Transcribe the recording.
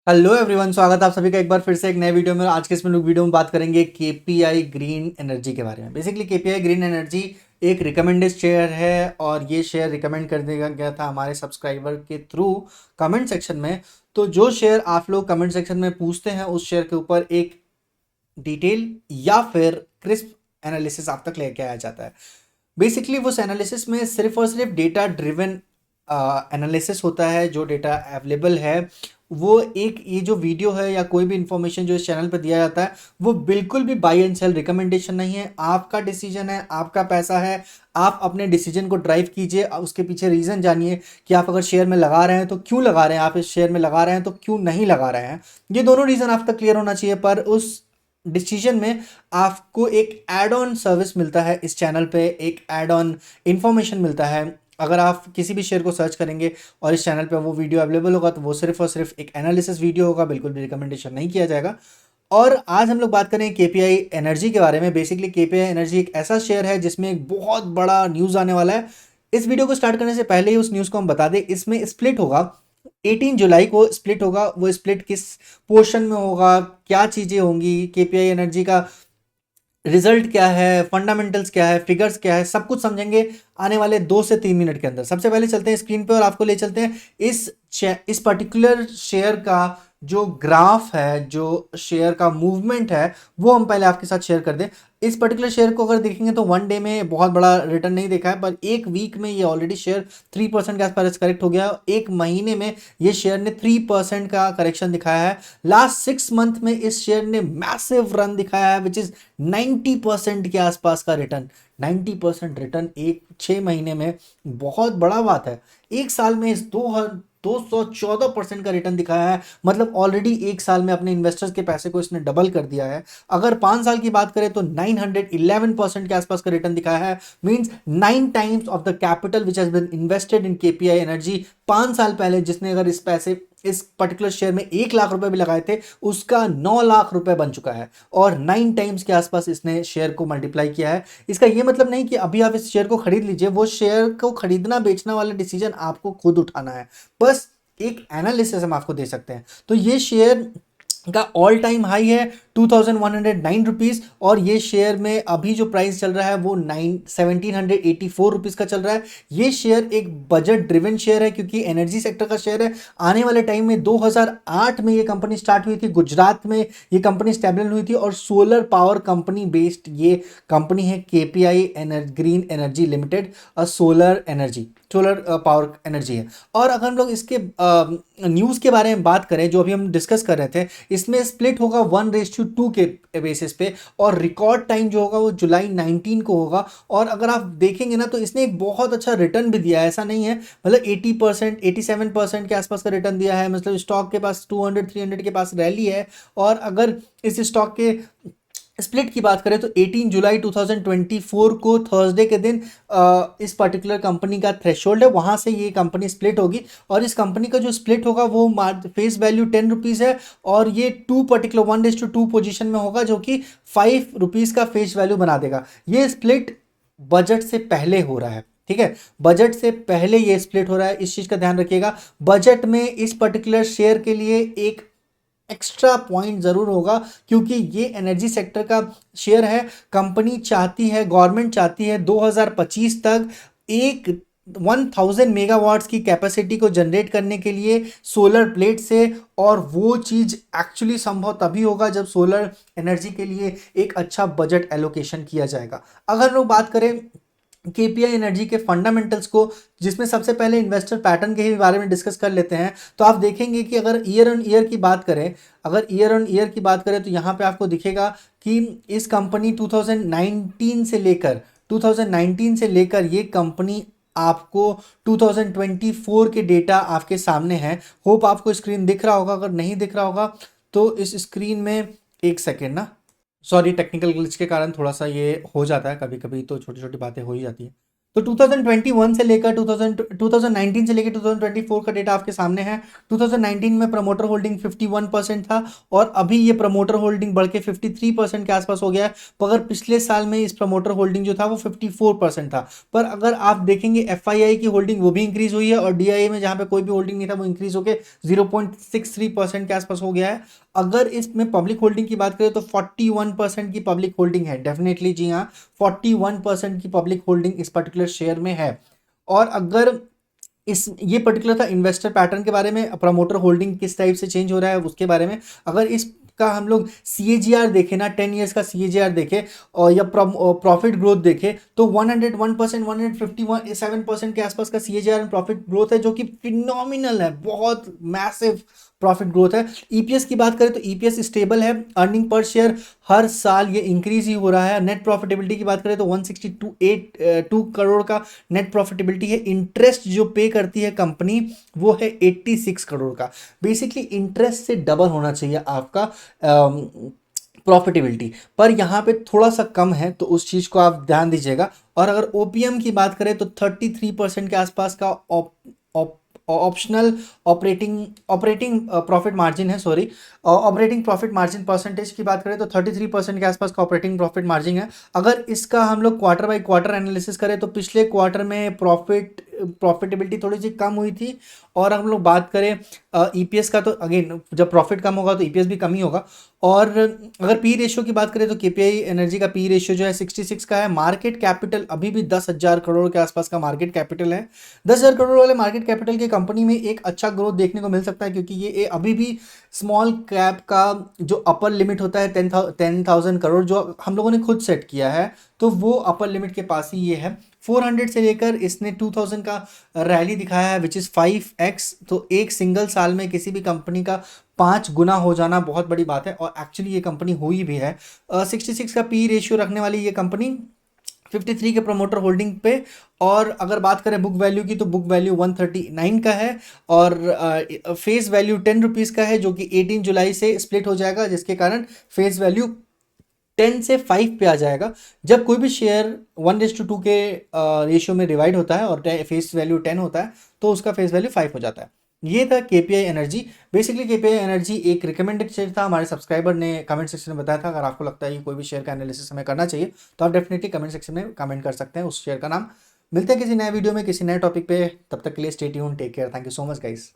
Hello everyone, स्वागत है आप सभी का एक बार फिर से एक नए वीडियो में। आज के इसमें लोग वीडियो में बात करेंगे केपीआई ग्रीन एनर्जी के बारे में। बेसिकली केपीआई ग्रीन एनर्जी एक रिकमेंडेड शेयर है और ये शेयर रिकमेंड कर दिया गया था हमारे सब्सक्राइबर के थ्रू कमेंट सेक्शन में। तो जो शेयर आप लोग कमेंट सेक्शन में पूछते हैं उस शेयर के ऊपर एक डिटेल या फिर क्रिस्प एनालिसिस आप तक लेके आया जाता है। बेसिकली उस एनालिसिस में सिर्फ और सिर्फ डेटा ड्रिवन एनालिसिस होता है। जो डेटा अवेलेबल है वो एक ये जो वीडियो है या कोई भी इंफॉर्मेशन जो इस चैनल पर दिया जाता है वो बिल्कुल भी बाय एंड सेल रिकमेंडेशन नहीं है। आपका डिसीजन है, आपका पैसा है, आप अपने डिसीजन को ड्राइव कीजिए। उसके पीछे रीज़न जानिए कि आप अगर शेयर में लगा रहे हैं तो क्यों लगा रहे हैं, आप इस शेयर में लगा रहे हैं तो क्यों नहीं लगा रहे हैं। ये दोनों रीज़न आप तक क्लियर होना चाहिए। पर उस डिसीजन में आपको एक ऐड ऑन सर्विस मिलता है इस चैनल पे, एक ऐड ऑन इंफॉर्मेशन मिलता है। अगर आप किसी भी शेयर को सर्च करेंगे और इस चैनल पे वो वीडियो अवेलेबल होगा तो वो सिर्फ और सिर्फ एक एनालिसिस वीडियो होगा, बिल्कुल भी रिकमेंडेशन नहीं किया जाएगा। और आज हम लोग बात करें केपीआई एनर्जी के बारे में। बेसिकली केपीआई एनर्जी एक ऐसा शेयर है जिसमें एक बहुत बड़ा न्यूज़ आने वाला है। इस वीडियो को स्टार्ट करने से पहले ही उस न्यूज़ को हम बता दें, इसमें स्प्लिट होगा। 18 जुलाई को स्प्लिट होगा। वो स्प्लिट किस पोर्शन में होगा, क्या चीज़ें होंगी, केपीआई एनर्जी का रिजल्ट क्या है, फंडामेंटल्स क्या है, फिगर्स क्या है, सब कुछ समझेंगे आने वाले 2 से 3 मिनट के अंदर। सबसे पहले चलते हैं स्क्रीन पे और आपको ले चलते हैं इस पर्टिकुलर शेयर का जो ग्राफ है, जो शेयर का मूवमेंट है वो हम पहले आपके साथ शेयर कर दें। इस पर्टिकुलर शेयर को अगर देखेंगे तो वन डे में बहुत बड़ा रिटर्न नहीं देखा है, पर एक वीक में ये ऑलरेडी शेयर 3% के आसपास करेक्ट हो गया। एक महीने में ये शेयर ने 3% का करेक्शन दिखाया है। लास्ट 6 मंथ में इस शेयर ने मैसिव रन दिखाया है विच इज 90% के आसपास का रिटर्न। 90% रिटर्न एक 6 महीने में बहुत बड़ा बात है। एक साल में इस 214% का रिटर्न दिखाया है। मतलब ऑलरेडी एक साल में अपने इन्वेस्टर्स के पैसे को इसने डबल कर दिया है। अगर 5 साल की बात करें तो 911% के आसपास का रिटर्न दिखाया है। Means 9 times of the capital which has been invested in KPI energy. 5 साल पहले जिसने अगर इस पर्टिकुलर शेयर में 1 लाख रुपए भी लगाए थे उसका 9 लाख रुपए बन चुका है और 9 टाइम्स के आसपास इसने शेयर को मल्टीप्लाई किया है। इसका यह मतलब नहीं कि अभी आप इस शेयर को खरीद लीजिए, वो शेयर को खरीदना बेचना वाला डिसीजन आपको खुद उठाना है। बस एक एनालिसिस हम आपको दे सकते हैं। तो ये शेयर का ऑल टाइम हाई है 2109 रुपीज़ और ये शेयर में अभी जो प्राइस चल रहा है वो 1784 रुपीज़ का चल रहा है। ये शेयर एक बजट ड्रिवन शेयर है क्योंकि एनर्जी सेक्टर का शेयर है। आने वाले टाइम में 2008 में ये कंपनी स्टार्ट हुई थी, गुजरात में ये कंपनी स्टेबल हुई थी और सोलर पावर कंपनी बेस्ड ये कंपनी है KPI green energy limited. Solar power energy है। और अगर हम लोग इसके न्यूज़ के बारे में बात करें जो अभी हम डिस्कस कर रहे थे, इसमें स्प्लिट होगा 1:2 के बेसिस पे और रिकॉर्ड टाइम जो होगा वो जुलाई 19 को होगा। और अगर आप देखेंगे ना तो इसने एक बहुत अच्छा रिटर्न भी दिया है, ऐसा नहीं है। मतलब 80% 87% के आसपास का रिटर्न दिया है। मतलब स्टॉक के पास 200-300 के पास रैली है। और अगर इस स्टॉक के स्प्लिट की बात करें तो 18 जुलाई 2024 को थर्सडे के दिन इस पर्टिकुलर कंपनी का थ्रेशोल्ड है, वहां से ये कंपनी स्प्लिट होगी। और इस कंपनी का जो स्प्लिट होगा वो फेस वैल्यू 10 रुपीज़ है और ये 1:2 पोजीशन में होगा जो कि 5 रुपीज़ का फेस वैल्यू बना देगा। ये स्प्लिट बजट से पहले हो रहा है, ठीक है। बजट से पहले ये स्प्लिट हो रहा है, इस चीज का ध्यान रखिएगा। बजट में इस पर्टिकुलर शेयर के लिए एक एक्स्ट्रा पॉइंट जरूर होगा क्योंकि ये एनर्जी सेक्टर का शेयर है। कंपनी चाहती है, गवर्नमेंट चाहती है 2025 तक एक 1000 मेगावाट्स की कैपेसिटी को जनरेट करने के लिए सोलर प्लेट से। और वो चीज़ एक्चुअली संभव तभी होगा जब सोलर एनर्जी के लिए एक अच्छा बजट एलोकेशन किया जाएगा। अगर लोग बात करें केपीआई एनर्जी के फंडामेंटल्स को, जिसमें सबसे पहले इन्वेस्टर पैटर्न के ही बारे में डिस्कस कर लेते हैं, तो आप देखेंगे कि अगर ईयर ऑन ईयर की बात करें, तो यहाँ पे आपको दिखेगा कि इस कंपनी 2019 से लेकर ये कंपनी आपको 2024 के डेटा आपके सामने है। होप आपको स्क्रीन दिख रहा होगा, अगर नहीं दिख रहा होगा तो इस स्क्रीन में एक सेकेंड ना, सॉरी टेक्निकल ग्लिच के कारण थोड़ा सा ये हो जाता है कभी कभी, तो छोटी छोटी बातें हो ही जाती हैं। तो 2021 से लेकर 2019 से लेकर 2024 का डेटा आपके सामने है। 2019 में प्रमोटर होल्डिंग 51% था और अभी ये प्रमोटर होल्डिंग बढ़ के 53% के आसपास हो गया है। मगर पिछले साल में इस प्रमोटर होल्डिंग जो था वो 54% था। पर अगर आप देखेंगे FII की होल्डिंग वो भी इंक्रीज हुई है और DIA में जहां पे कोई भी होल्डिंग नहीं था वो इंक्रीज होकर 0.63% के आसपास हो गया है। अगर इसमें पब्लिक होल्डिंग की बात करें तो 41% की पब्लिक होल्डिंग है। डेफिनेटली जी हाँ, 41% की पब्लिक होल्डिंग इस पर्टिकुलर शेयर में है। और अगर इस ये पर्टिकुलर था इन्वेस्टर पैटर्न के बारे में, प्रमोटर होल्डिंग किस टाइप से चेंज हो रहा है उसके बारे में। अगर इसका हम लोग CAGR देखें ना, 10 ईयर्स का CAGR देखें और या प्रॉफिट ग्रोथ देखें तो 101%, 157% के आसपास का CAGR एंड प्रॉफिट ग्रोथ है, जो कि फिनोमिनल है, बहुत मैसिव प्रॉफिट ग्रोथ है। EPS की बात करें तो EPS स्टेबल है। अर्निंग पर शेयर हर साल ये इंक्रीज ही हो रहा है। नेट प्रॉफिटेबिलिटी की बात करें तो 162 करोड़ का नेट प्रॉफिटेबिलिटी है। इंटरेस्ट जो पे करती है कंपनी वो है 86 करोड़ का। बेसिकली इंटरेस्ट से डबल होना चाहिए आपका प्रॉफिटेबिलिटी, पर यहाँ पे थोड़ा सा कम है, तो उस चीज़ को आप ध्यान दीजिएगा। और अगर OPM की बात करें तो 33% के आसपास का ऑप्शनल ऑपरेटिंग प्रॉफिट मार्जिन है, sorry, operating profit margin percentage की बात करें तो 33% के आसपास का ऑपरेटिंग प्रॉफिट मार्जिन है। अगर इसका हम लोग क्वार्टर बाय क्वार्टर एनालिसिस करें तो पिछले क्वार्टर में प्रॉफिटेबिलिटी थोड़ी सी कम हुई थी। और हम लोग बात करें EPS का तो अगेन जब प्रॉफिट कम होगा तो EPS भी कम ही होगा। और अगर पी रेशियो की बात करें तो KPI एनर्जी का पी रेशियो जो है 66 का है। मार्केट कैपिटल अभी भी 10,000 करोड़ के आसपास का मार्केट कैपिटल है। 10,000 करोड़ वाले मार्केट कैपिटल की कंपनी में एक अच्छा ग्रोथ देखने को मिल सकता है, क्योंकि ये अभी भी स्मॉल कैप का जो अपर लिमिट होता है 10,000 करोड़ जो हम लोगों ने खुद सेट किया है, तो वो अपर लिमिट के पास ही ये है। 400 से लेकर इसने 2000 का रैली दिखाया है, विच इज़ 5x। तो एक सिंगल साल में किसी भी कंपनी का 5 गुना हो जाना बहुत बड़ी बात है, और एक्चुअली ये कंपनी हुई भी है। 66 का पी रेशियो रखने वाली ये कंपनी 53 के प्रमोटर होल्डिंग पे। और अगर बात करें बुक वैल्यू की तो बुक वैल्यू 139 का है और फेस वैल्यू 10 रुपीज़ का है, जो कि 18 जुलाई से स्प्लिट हो जाएगा, जिसके कारण फेस वैल्यू 10 से 5 पे आ जाएगा। जब कोई भी शेयर 1:2 के रेशियो में डिवाइड होता है और फेस वैल्यू 10 होता है तो उसका फेस वैल्यू 5 हो जाता है। ये था KPI energy. Basically KPI energy एक रिकमेंडेड शेयर था, हमारे सब्सक्राइबर ने कमेंट सेक्शन में बताया था। अगर आपको लगता है कि कोई भी शेयर का एनालिसिस हमें करना चाहिए तो आप डेफिनेटली कमेंट सेक्शन में कमेंट कर सकते हैं उस शेयर का नाम। मिलते हैं किसी नए वीडियो में किसी नए टॉपिक पे, तब तक के लिए stay tuned, take care, thank you so much guys.